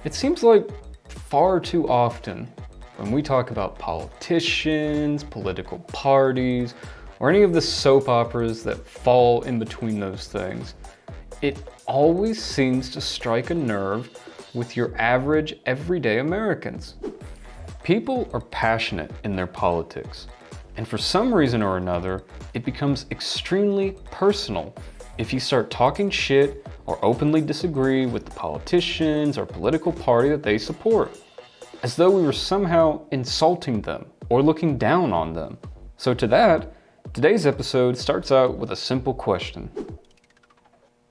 It seems like far too often when we talk about politicians, political parties, or any of the soap operas that fall in between those things, it always seems to strike a nerve with your average, everyday Americans. People are passionate in their politics, and for some reason or another, it becomes extremely personal if you start talking shit or openly disagree with the politicians or political party that they support, as though we were somehow insulting them or looking down on them. So to that, today's episode starts out with a simple question.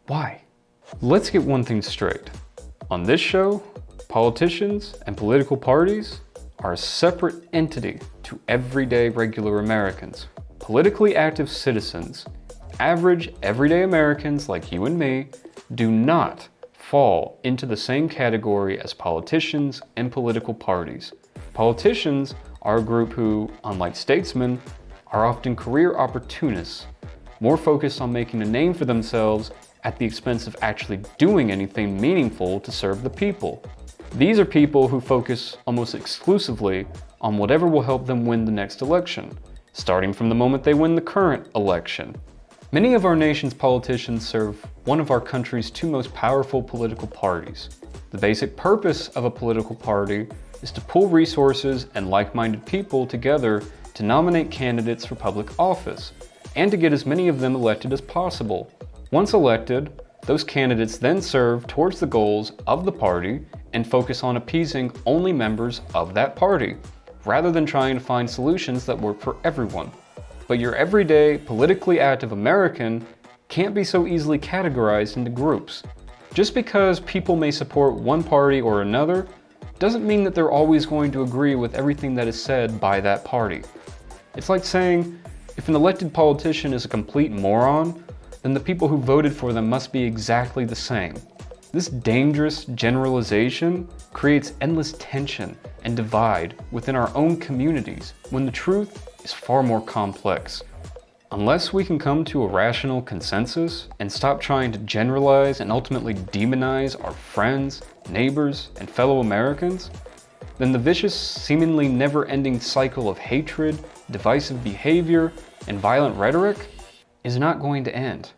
Why? Let's get one thing straight. On this show, politicians and political parties are a separate entity to everyday regular Americans. Politically active citizens, average everyday Americans like you and me, do not fall into the same category as politicians and political parties. Politicians are a group who, unlike statesmen, are often career opportunists, more focused on making a name for themselves at the expense of actually doing anything meaningful to serve the people. These are people who focus almost exclusively on whatever will help them win the next election, starting from the moment they win the current election. Many of our nation's politicians serve one of our country's two most powerful political parties. The basic purpose of a political party is to pool resources and like-minded people together to nominate candidates for public office, and to get as many of them elected as possible. Once elected, those candidates then serve towards the goals of the party and focus on appeasing only members of that party, rather than trying to find solutions that work for everyone. But your everyday, politically active American can't be so easily categorized into groups. Just because people may support one party or another doesn't mean that they're always going to agree with everything that is said by that party. It's like saying, if an elected politician is a complete moron, then the people who voted for them must be exactly the same. This dangerous generalization creates endless tension and divide within our own communities, when the truth is far more complex. Unless we can come to a rational consensus and stop trying to generalize and ultimately demonize our friends, neighbors, and fellow Americans, then the vicious, seemingly never-ending cycle of hatred, divisive behavior, and violent rhetoric is not going to end.